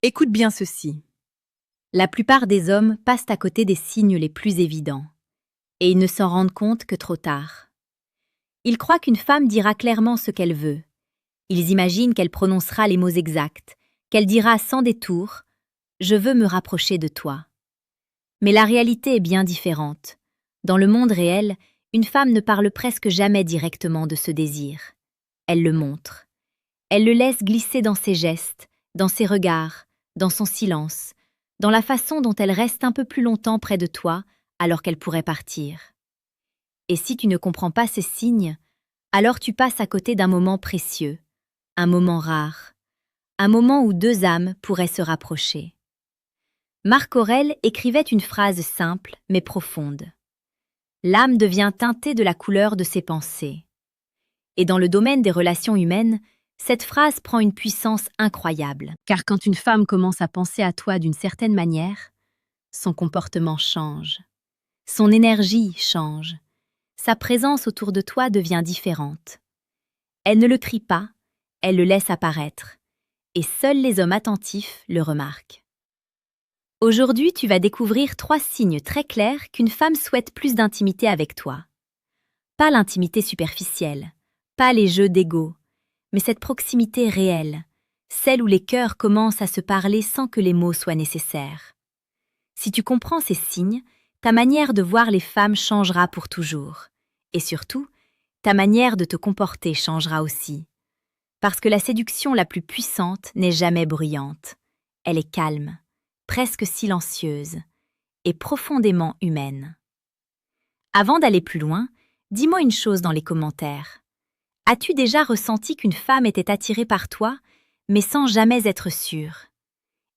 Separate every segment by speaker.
Speaker 1: Écoute bien ceci. La plupart des hommes passent à côté des signes les plus évidents, et ils ne s'en rendent compte que trop tard. Ils croient qu'une femme dira clairement ce qu'elle veut. Ils imaginent qu'elle prononcera les mots exacts, qu'elle dira sans détour « Je veux me rapprocher de toi ». Mais la réalité est bien différente. Dans le monde réel, une femme ne parle presque jamais directement de ce désir. Elle le montre. Elle le laisse glisser dans ses gestes, dans ses regards, dans son silence, dans la façon dont elle reste un peu plus longtemps près de toi alors qu'elle pourrait partir. Et si tu ne comprends pas ces signes, alors tu passes à côté d'un moment précieux, un moment rare, un moment où deux âmes pourraient se rapprocher. Marc Aurèle écrivait une phrase simple mais profonde. L'âme devient teintée de la couleur de ses pensées. Et dans le domaine des relations humaines, cette phrase prend une puissance incroyable. Car quand une femme commence à penser à toi d'une certaine manière, son comportement change. Son énergie change. Sa présence autour de toi devient différente. Elle ne le crie pas, elle le laisse apparaître. Et seuls les hommes attentifs le remarquent. Aujourd'hui, tu vas découvrir 3 signes très clairs qu'une femme souhaite plus d'intimité avec toi. Pas l'intimité superficielle, pas les jeux d'ego, mais cette proximité réelle, celle où les cœurs commencent à se parler sans que les mots soient nécessaires. Si tu comprends ces signes, ta manière de voir les femmes changera pour toujours. Et surtout, ta manière de te comporter changera aussi. Parce que la séduction la plus puissante n'est jamais bruyante. Elle est calme, presque silencieuse et profondément humaine. Avant d'aller plus loin, dis-moi une chose dans les commentaires. As-tu déjà ressenti qu'une femme était attirée par toi, mais sans jamais être sûre?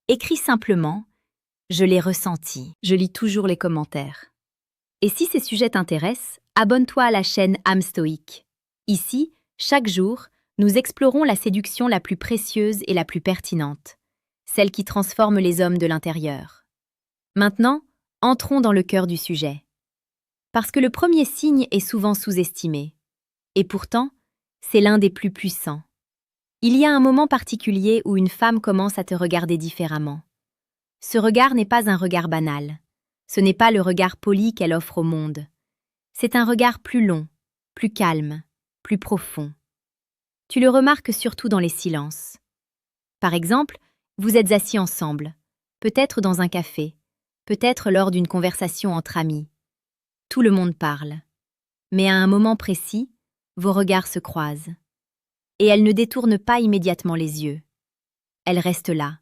Speaker 1: Écris simplement « Je l'ai ressenti ». Je lis toujours les commentaires. Et si ces sujets t'intéressent, abonne-toi à la chaîne âme stoïque. Ici, chaque jour, nous explorons la séduction la plus précieuse et la plus pertinente, celle qui transforme les hommes de l'intérieur. Maintenant, entrons dans le cœur du sujet. Parce que le premier signe est souvent sous-estimé. Et pourtant, c'est l'un des plus puissants. Il y a un moment particulier où une femme commence à te regarder différemment. Ce regard n'est pas un regard banal. Ce n'est pas le regard poli qu'elle offre au monde. C'est un regard plus long, plus calme, plus profond. Tu le remarques surtout dans les silences. Par exemple, vous êtes assis ensemble, peut-être dans un café, peut-être lors d'une conversation entre amis. Tout le monde parle. Mais à un moment précis, vos regards se croisent. Et elle ne détourne pas immédiatement les yeux. Elle reste là.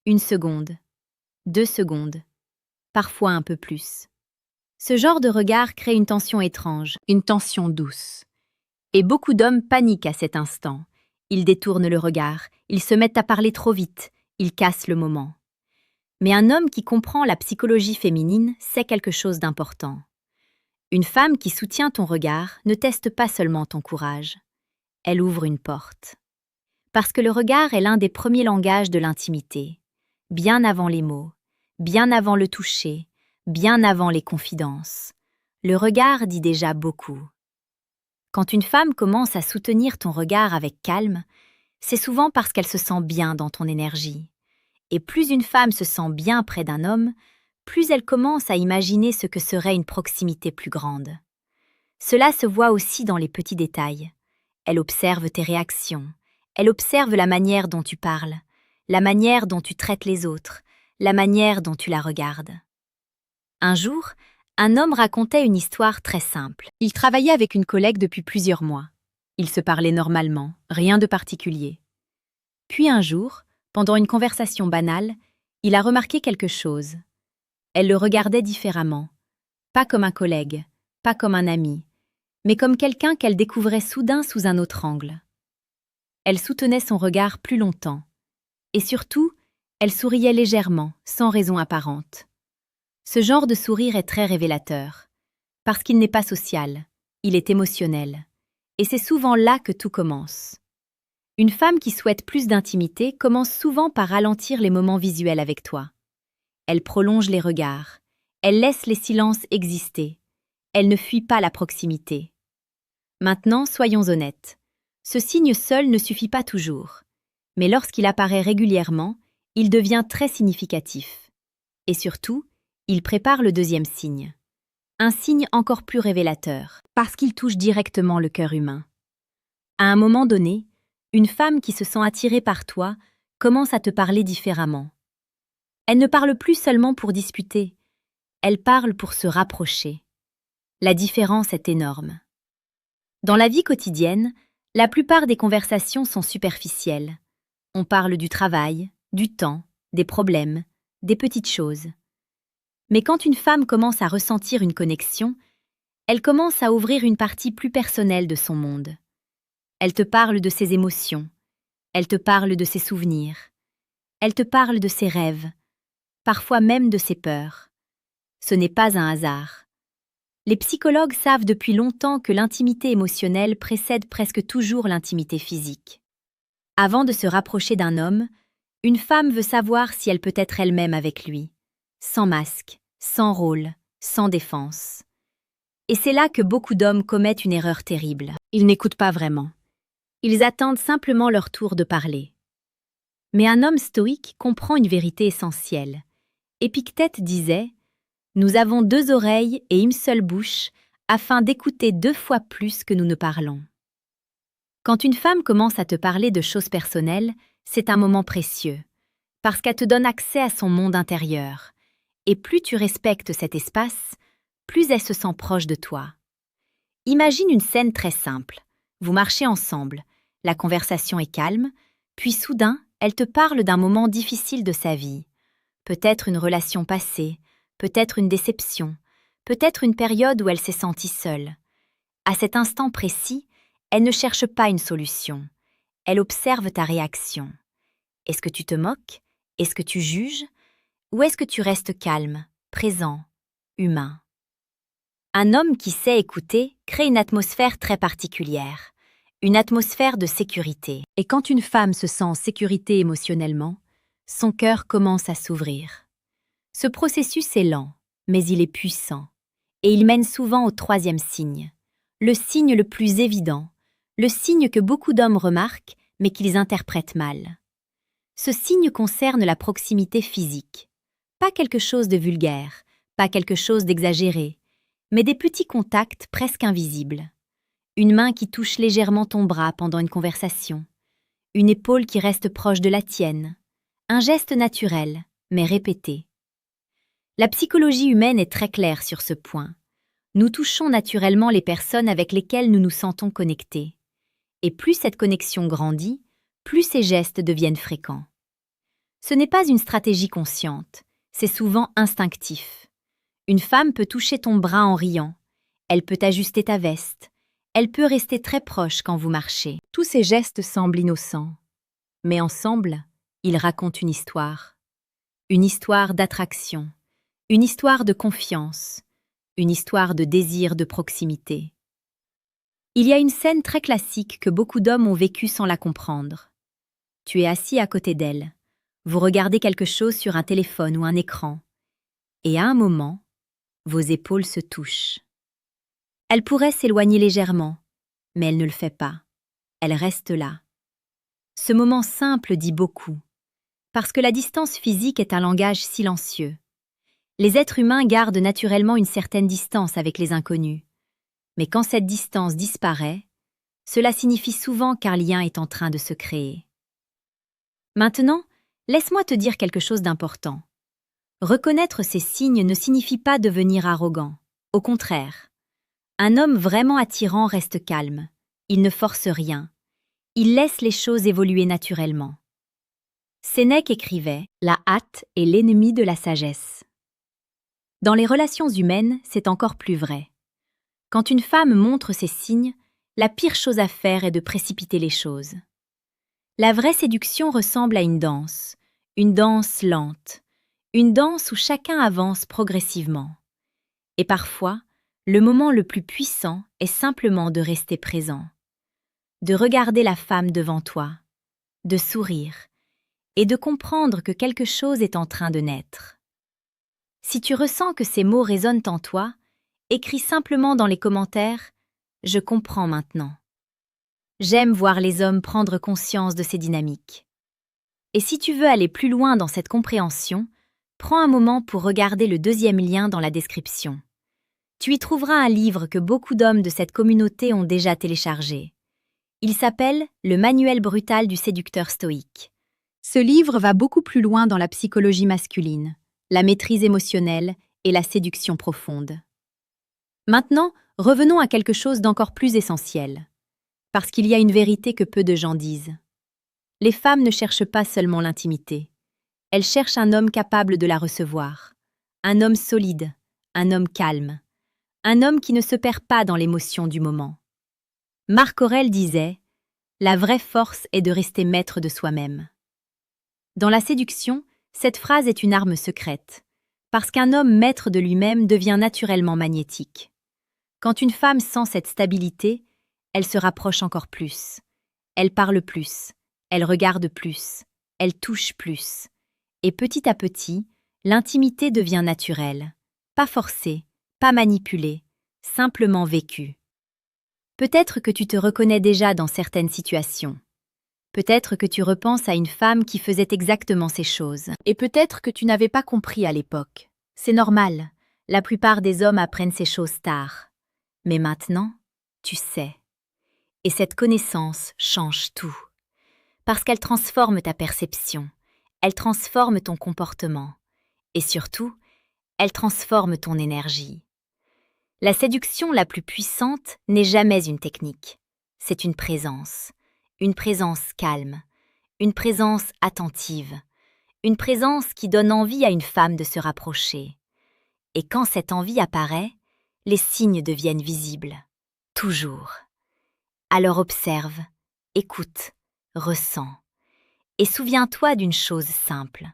Speaker 1: 1 seconde, 2 secondes, parfois un peu plus. Ce genre de regard crée une tension étrange, une tension douce. Et beaucoup d'hommes paniquent à cet instant. Ils détournent le regard, ils se mettent à parler trop vite, ils cassent le moment. Mais un homme qui comprend la psychologie féminine sait quelque chose d'important. Une femme qui soutient ton regard ne teste pas seulement ton courage. Elle ouvre une porte. Parce que le regard est l'un des premiers langages de l'intimité, bien avant les mots, bien avant le toucher, bien avant les confidences. Le regard dit déjà beaucoup. Quand une femme commence à soutenir ton regard avec calme, c'est souvent parce qu'elle se sent bien dans ton énergie. Et plus une femme se sent bien près d'un homme, plus elle commence à imaginer ce que serait une proximité plus grande. Cela se voit aussi dans les petits détails. Elle observe tes réactions, elle observe la manière dont tu parles, la manière dont tu traites les autres, la manière dont tu la regardes. Un jour, un homme racontait une histoire très simple. Il travaillait avec une collègue depuis plusieurs mois. Ils se parlaient normalement, rien de particulier. Puis un jour, pendant une conversation banale, il a remarqué quelque chose. Elle le regardait différemment, pas comme un collègue, pas comme un ami, mais comme quelqu'un qu'elle découvrait soudain sous un autre angle. Elle soutenait son regard plus longtemps. Et surtout, elle souriait légèrement, sans raison apparente. Ce genre de sourire est très révélateur, parce qu'il n'est pas social, il est émotionnel. Et c'est souvent là que tout commence. Une femme qui souhaite plus d'intimité commence souvent par ralentir les moments visuels avec toi. Elle prolonge les regards, elle laisse les silences exister, elle ne fuit pas la proximité. Maintenant, soyons honnêtes. Ce signe seul ne suffit pas toujours, mais lorsqu'il apparaît régulièrement, il devient très significatif. Et surtout, il prépare le deuxième signe. Un signe encore plus révélateur, parce qu'il touche directement le cœur humain. À un moment donné, une femme qui se sent attirée par toi commence à te parler différemment. Elle ne parle plus seulement pour disputer, elle parle pour se rapprocher. La différence est énorme. Dans la vie quotidienne, la plupart des conversations sont superficielles. On parle du travail, du temps, des problèmes, des petites choses. Mais quand une femme commence à ressentir une connexion, elle commence à ouvrir une partie plus personnelle de son monde. Elle te parle de ses émotions, elle te parle de ses souvenirs, elle te parle de ses rêves, parfois même de ses peurs. Ce n'est pas un hasard. Les psychologues savent depuis longtemps que l'intimité émotionnelle précède presque toujours l'intimité physique. Avant de se rapprocher d'un homme, une femme veut savoir si elle peut être elle-même avec lui, sans masque, sans rôle, sans défense. Et c'est là que beaucoup d'hommes commettent une erreur terrible. Ils n'écoutent pas vraiment. Ils attendent simplement leur tour de parler. Mais un homme stoïque comprend une vérité essentielle. Épictète disait « Nous avons 2 oreilles et une seule bouche afin d'écouter 2 fois plus que nous ne parlons. » Quand une femme commence à te parler de choses personnelles, c'est un moment précieux, parce qu'elle te donne accès à son monde intérieur. Et plus tu respectes cet espace, plus elle se sent proche de toi. Imagine une scène très simple. Vous marchez ensemble, la conversation est calme, puis soudain, elle te parle d'un moment difficile de sa vie. Peut-être une relation passée, peut-être une déception, peut-être une période où elle s'est sentie seule. À cet instant précis, elle ne cherche pas une solution. Elle observe ta réaction. Est-ce que tu te moques? Est-ce que tu juges? Ou est-ce que tu restes calme, présent, humain? Un homme qui sait écouter crée une atmosphère très particulière, une atmosphère de sécurité. Et quand une femme se sent en sécurité émotionnellement, son cœur commence à s'ouvrir. Ce processus est lent, mais il est puissant, et il mène souvent au 3e signe, le signe le plus évident, le signe que beaucoup d'hommes remarquent, mais qu'ils interprètent mal. Ce signe concerne la proximité physique. Pas quelque chose de vulgaire, pas quelque chose d'exagéré, mais des petits contacts presque invisibles. Une main qui touche légèrement ton bras pendant une conversation, une épaule qui reste proche de la tienne, un geste naturel, mais répété. La psychologie humaine est très claire sur ce point. Nous touchons naturellement les personnes avec lesquelles nous nous sentons connectés. Et plus cette connexion grandit, plus ces gestes deviennent fréquents. Ce n'est pas une stratégie consciente, c'est souvent instinctif. Une femme peut toucher ton bras en riant, elle peut ajuster ta veste, elle peut rester très proche quand vous marchez. Tous ces gestes semblent innocents, mais ensemble, ils racontent une histoire d'attraction, une histoire de confiance, une histoire de désir de proximité. Il y a une scène très classique que beaucoup d'hommes ont vécue sans la comprendre. Tu es assis à côté d'elle, vous regardez quelque chose sur un téléphone ou un écran, et à un moment, vos épaules se touchent. Elle pourrait s'éloigner légèrement, mais elle ne le fait pas. Elle reste là. Ce moment simple dit beaucoup, parce que la distance physique est un langage silencieux. Les êtres humains gardent naturellement une certaine distance avec les inconnus. Mais quand cette distance disparaît, cela signifie souvent qu'un lien est en train de se créer. Maintenant, laisse-moi te dire quelque chose d'important. Reconnaître ces signes ne signifie pas devenir arrogant. Au contraire, un homme vraiment attirant reste calme. Il ne force rien. Il laisse les choses évoluer naturellement. Sénèque écrivait « La hâte est l'ennemi de la sagesse ». Dans les relations humaines, c'est encore plus vrai. Quand une femme montre ces signes, la pire chose à faire est de précipiter les choses. La vraie séduction ressemble à une danse lente, une danse où chacun avance progressivement. Et parfois, le moment le plus puissant est simplement de rester présent, de regarder la femme devant toi, de sourire et de comprendre que quelque chose est en train de naître. Si tu ressens que ces mots résonnent en toi, écris simplement dans les commentaires « Je comprends maintenant ». J'aime voir les hommes prendre conscience de ces dynamiques. Et si tu veux aller plus loin dans cette compréhension, prends un moment pour regarder le deuxième lien dans la description. Tu y trouveras un livre que beaucoup d'hommes de cette communauté ont déjà téléchargé. Il s'appelle « Le manuel brutal du séducteur stoïque ». Ce livre va beaucoup plus loin dans la psychologie masculine, la maîtrise émotionnelle et la séduction profonde. Maintenant, revenons à quelque chose d'encore plus essentiel. Parce qu'il y a une vérité que peu de gens disent. Les femmes ne cherchent pas seulement l'intimité. Elles cherchent un homme capable de la recevoir. Un homme solide, un homme calme. Un homme qui ne se perd pas dans l'émotion du moment. Marc Aurèle disait « La vraie force est de rester maître de soi-même ». Dans la séduction, cette phrase est une arme secrète, parce qu'un homme maître de lui-même devient naturellement magnétique. Quand une femme sent cette stabilité, elle se rapproche encore plus. Elle parle plus, elle regarde plus, elle touche plus. Et petit à petit, l'intimité devient naturelle, pas forcée, pas manipulée, simplement vécue. Peut-être que tu te reconnais déjà dans certaines situations. Peut-être que tu repenses à une femme qui faisait exactement ces choses. Et peut-être que tu n'avais pas compris à l'époque. C'est normal, la plupart des hommes apprennent ces choses tard. Mais maintenant, tu sais. Et cette connaissance change tout. Parce qu'elle transforme ta perception, elle transforme ton comportement. Et surtout, elle transforme ton énergie. La séduction la plus puissante n'est jamais une technique. C'est une présence calme, une présence attentive, une présence qui donne envie à une femme de se rapprocher. Et quand cette envie apparaît, les signes deviennent visibles. Toujours. Alors observe, écoute, ressens. Et souviens-toi d'une chose simple.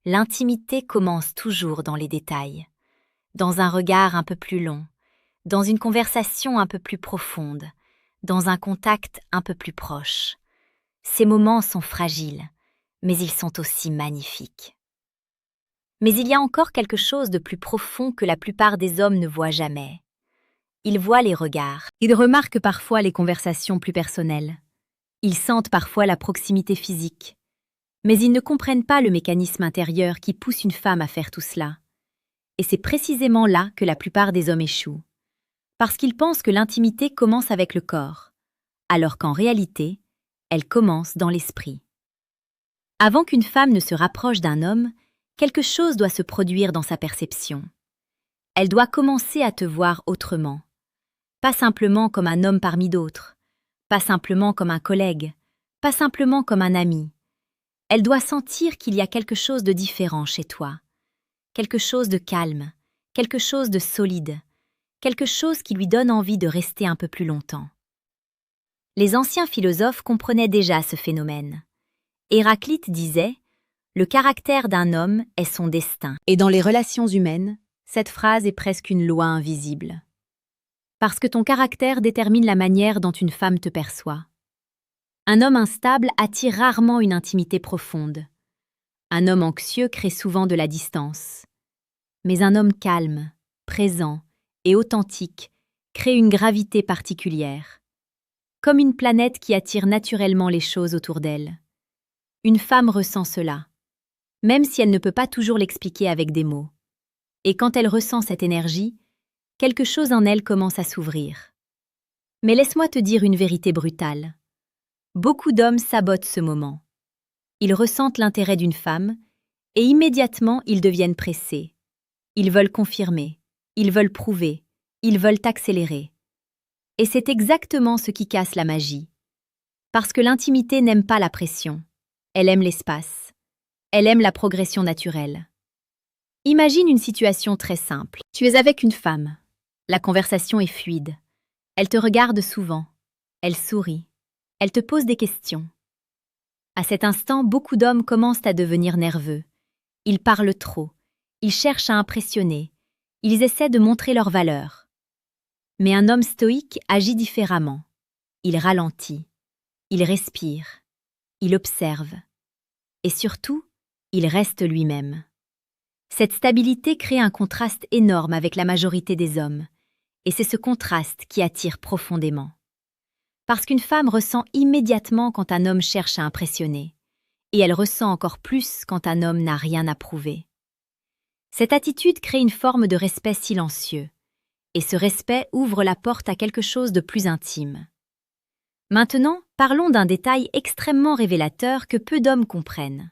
Speaker 1: L'intimité commence toujours dans les détails. Dans un regard un peu plus long, dans une conversation un peu plus profonde, dans un contact un peu plus proche. Ces moments sont fragiles, mais ils sont aussi magnifiques. Mais il y a encore quelque chose de plus profond que la plupart des hommes ne voient jamais. Ils voient les regards. Ils remarquent parfois les conversations plus personnelles. Ils sentent parfois la proximité physique. Mais ils ne comprennent pas le mécanisme intérieur qui pousse une femme à faire tout cela. Et c'est précisément là que la plupart des hommes échouent. Parce qu'ils pensent que l'intimité commence avec le corps, alors qu'en réalité, elle commence dans l'esprit. Avant qu'une femme ne se rapproche d'un homme, quelque chose doit se produire dans sa perception. Elle doit commencer à te voir autrement. Pas simplement comme un homme parmi d'autres, pas simplement comme un collègue, pas simplement comme un ami. Elle doit sentir qu'il y a quelque chose de différent chez toi, quelque chose de calme, quelque chose de solide, quelque chose qui lui donne envie de rester un peu plus longtemps. Les anciens philosophes comprenaient déjà ce phénomène. Héraclite disait « Le caractère d'un homme est son destin ». Et dans les relations humaines, cette phrase est presque une loi invisible. Parce que ton caractère détermine la manière dont une femme te perçoit. Un homme instable attire rarement une intimité profonde. Un homme anxieux crée souvent de la distance. Mais un homme calme, présent et authentique crée une gravité particulière. Comme une planète qui attire naturellement les choses autour d'elle. Une femme ressent cela, même si elle ne peut pas toujours l'expliquer avec des mots. Et quand elle ressent cette énergie, quelque chose en elle commence à s'ouvrir. Mais laisse-moi te dire une vérité brutale. Beaucoup d'hommes sabotent ce moment. Ils ressentent l'intérêt d'une femme et immédiatement ils deviennent pressés. Ils veulent confirmer, ils veulent prouver, ils veulent accélérer. Et c'est exactement ce qui casse la magie. Parce que l'intimité n'aime pas la pression. Elle aime l'espace. Elle aime la progression naturelle. Imagine une situation très simple. Tu es avec une femme. La conversation est fluide. Elle te regarde souvent. Elle sourit. Elle te pose des questions. À cet instant, beaucoup d'hommes commencent à devenir nerveux. Ils parlent trop. Ils cherchent à impressionner. Ils essaient de montrer leur valeur. Mais un homme stoïque agit différemment. Il ralentit. Il respire. Il observe. Et surtout, il reste lui-même. Cette stabilité crée un contraste énorme avec la majorité des hommes. Et c'est ce contraste qui attire profondément. Parce qu'une femme ressent immédiatement quand un homme cherche à impressionner. et elle ressent encore plus quand un homme n'a rien à prouver. Cette attitude crée une forme de respect silencieux, et ce respect ouvre la porte à quelque chose de plus intime. Maintenant, parlons d'un détail extrêmement révélateur que peu d'hommes comprennent.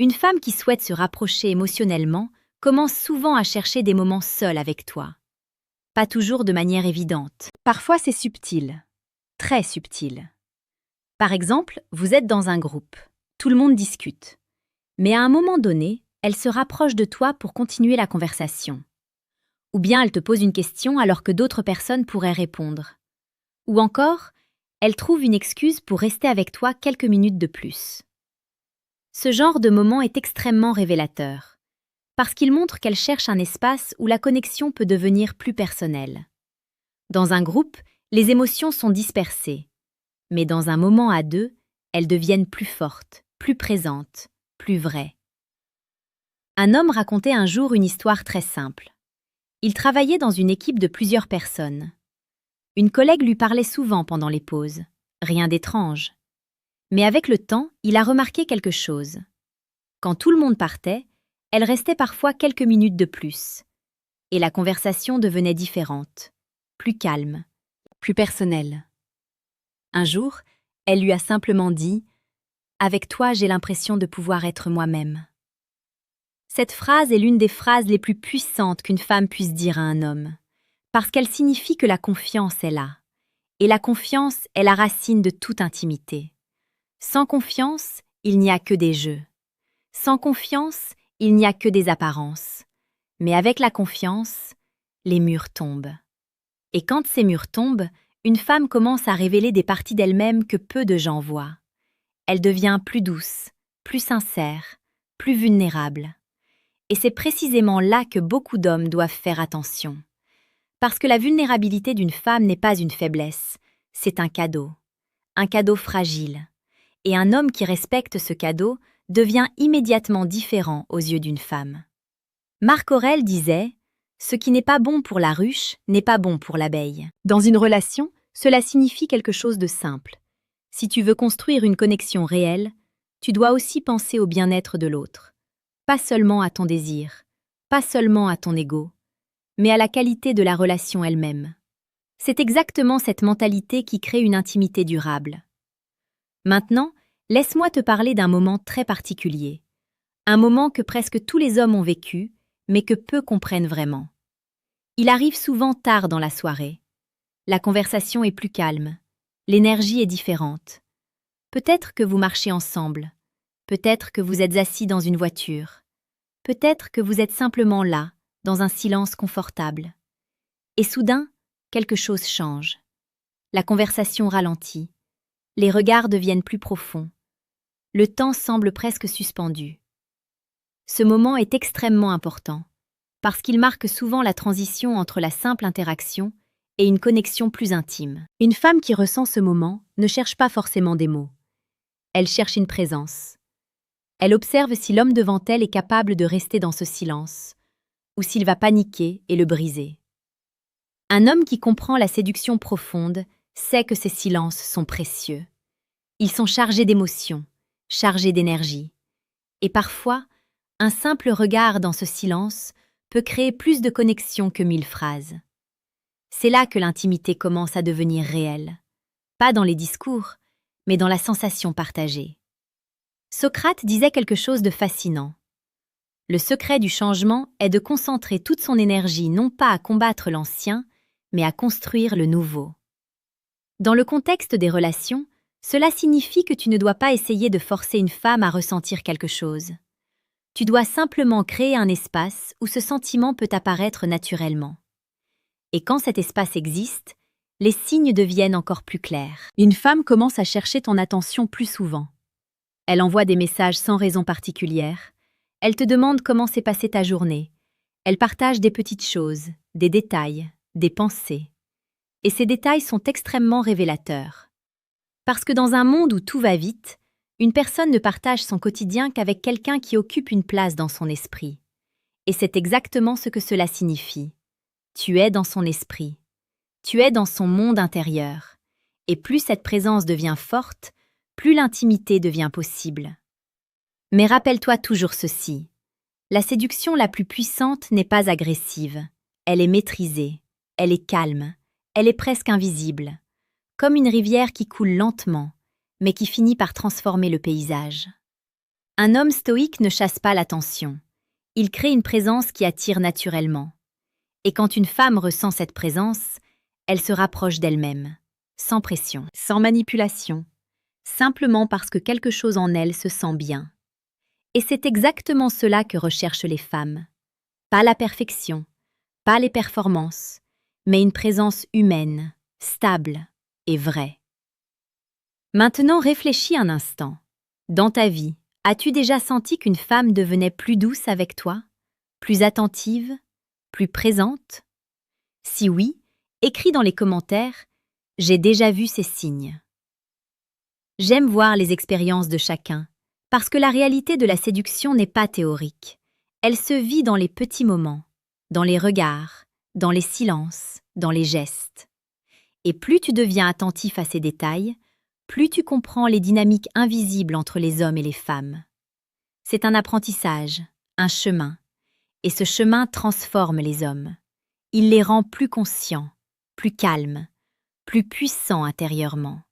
Speaker 1: Une femme qui souhaite se rapprocher émotionnellement commence souvent à chercher des moments seuls avec toi. Pas toujours de manière évidente. Parfois c'est subtil, très subtil. Par exemple, vous êtes dans un groupe, tout le monde discute. Mais à un moment donné, elle se rapproche de toi pour continuer la conversation. Ou bien elle te pose une question alors que d'autres personnes pourraient répondre. Ou encore, elle trouve une excuse pour rester avec toi quelques minutes de plus. Ce genre de moment est extrêmement révélateur, parce qu'il montre qu'elle cherche un espace où la connexion peut devenir plus personnelle. Dans un groupe, les émotions sont dispersées, mais dans un moment à deux, elles deviennent plus fortes, plus présentes, plus vraies. Un homme racontait un jour une histoire très simple. Il travaillait dans une équipe de plusieurs personnes. Une collègue lui parlait souvent pendant les pauses, rien d'étrange. Mais avec le temps, il a remarqué quelque chose. Quand tout le monde partait, elle restait parfois quelques minutes de plus. Et la conversation devenait différente, plus calme, plus personnelle. Un jour, elle lui a simplement dit « Avec toi, j'ai l'impression de pouvoir être moi-même ». Cette phrase est l'une des phrases les plus puissantes qu'une femme puisse dire à un homme, parce qu'elle signifie que la confiance est là. Et la confiance est la racine de toute intimité. Sans confiance, il n'y a que des jeux. Sans confiance, il n'y a que des apparences. Mais avec la confiance, les murs tombent. Et quand ces murs tombent, une femme commence à révéler des parties d'elle-même que peu de gens voient. Elle devient plus douce, plus sincère, plus vulnérable. Et c'est précisément là que beaucoup d'hommes doivent faire attention. Parce que la vulnérabilité d'une femme n'est pas une faiblesse, c'est un cadeau fragile. Et un homme qui respecte ce cadeau devient immédiatement différent aux yeux d'une femme. Marc Aurèle disait « Ce qui n'est pas bon pour la ruche n'est pas bon pour l'abeille ». Dans une relation, cela signifie quelque chose de simple. Si tu veux construire une connexion réelle, tu dois aussi penser au bien-être de l'autre. Pas seulement à ton désir, pas seulement à ton ego, mais à la qualité de la relation elle-même. C'est exactement cette mentalité qui crée une intimité durable. Maintenant, laisse-moi te parler d'un moment très particulier. Un moment que presque tous les hommes ont vécu, mais que peu comprennent vraiment. Il arrive souvent tard dans la soirée. La conversation est plus calme. L'énergie est différente. Peut-être que vous marchez ensemble. Peut-être que vous êtes assis dans une voiture. Peut-être que vous êtes simplement là, dans un silence confortable. Et soudain, quelque chose change. La conversation ralentit. Les regards deviennent plus profonds. Le temps semble presque suspendu. Ce moment est extrêmement important, parce qu'il marque souvent la transition entre la simple interaction et une connexion plus intime. Une femme qui ressent ce moment ne cherche pas forcément des mots. Elle cherche une présence. Elle observe si l'homme devant elle est capable de rester dans ce silence, ou s'il va paniquer et le briser. Un homme qui comprend la séduction profonde sait que ces silences sont précieux. Ils sont chargés d'émotions, chargés d'énergie. Et parfois, un simple regard dans ce silence peut créer plus de connexion que 1000 phrases. C'est là que l'intimité commence à devenir réelle. Pas dans les discours, mais dans la sensation partagée. Socrate disait quelque chose de fascinant. Le secret du changement est de concentrer toute son énergie non pas à combattre l'ancien, mais à construire le nouveau. Dans le contexte des relations, cela signifie que tu ne dois pas essayer de forcer une femme à ressentir quelque chose. Tu dois simplement créer un espace où ce sentiment peut apparaître naturellement. Et quand cet espace existe, les signes deviennent encore plus clairs. Une femme commence à chercher ton attention plus souvent. Elle envoie des messages sans raison particulière. Elle te demande comment s'est passée ta journée. Elle partage des petites choses, des détails, des pensées. Et ces détails sont extrêmement révélateurs. Parce que dans un monde où tout va vite, une personne ne partage son quotidien qu'avec quelqu'un qui occupe une place dans son esprit. Et c'est exactement ce que cela signifie. Tu es dans son esprit. Tu es dans son monde intérieur. Et plus cette présence devient forte, plus l'intimité devient possible. Mais rappelle-toi toujours ceci. La séduction la plus puissante n'est pas agressive. Elle est maîtrisée, elle est calme, elle est presque invisible, comme une rivière qui coule lentement, mais qui finit par transformer le paysage. Un homme stoïque ne chasse pas l'attention. Il crée une présence qui attire naturellement. Et quand une femme ressent cette présence, elle se rapproche d'elle-même, sans pression, sans manipulation, simplement parce que quelque chose en elle se sent bien. Et c'est exactement cela que recherchent les femmes. Pas la perfection, pas les performances, mais une présence humaine, stable et vraie. Maintenant, réfléchis un instant. Dans ta vie, as-tu déjà senti qu'une femme devenait plus douce avec toi, plus attentive, plus présente? Si oui, écris dans les commentaires « J'ai déjà vu ces signes ». J'aime voir les expériences de chacun, parce que la réalité de la séduction n'est pas théorique. Elle se vit dans les petits moments, dans les regards, dans les silences, dans les gestes. Et plus tu deviens attentif à ces détails, plus tu comprends les dynamiques invisibles entre les hommes et les femmes. C'est un apprentissage, un chemin, et ce chemin transforme les hommes. Il les rend plus conscients, plus calmes, plus puissants intérieurement.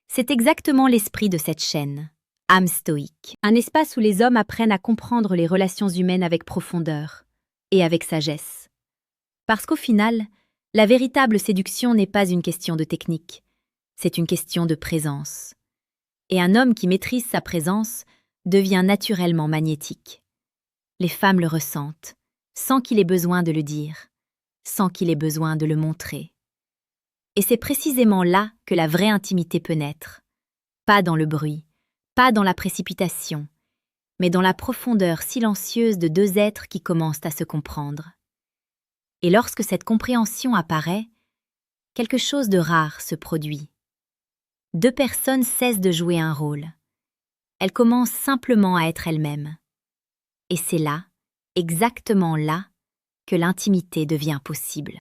Speaker 1: C'est exactement l'esprit de cette chaîne, Âme stoïque, un espace où les hommes apprennent à comprendre les relations humaines avec profondeur et avec sagesse. Parce qu'au final, la véritable séduction n'est pas une question de technique, c'est une question de présence. Et un homme qui maîtrise sa présence devient naturellement magnétique. Les femmes le ressentent, sans qu'il ait besoin de le dire, sans qu'il ait besoin de le montrer. Et c'est précisément là que la vraie intimité peut naître. Pas dans le bruit, pas dans la précipitation, mais dans la profondeur silencieuse de deux êtres qui commencent à se comprendre. Et lorsque cette compréhension apparaît, quelque chose de rare se produit. Deux personnes cessent de jouer un rôle. Elles commencent simplement à être elles-mêmes. Et c'est là, exactement là, que l'intimité devient possible.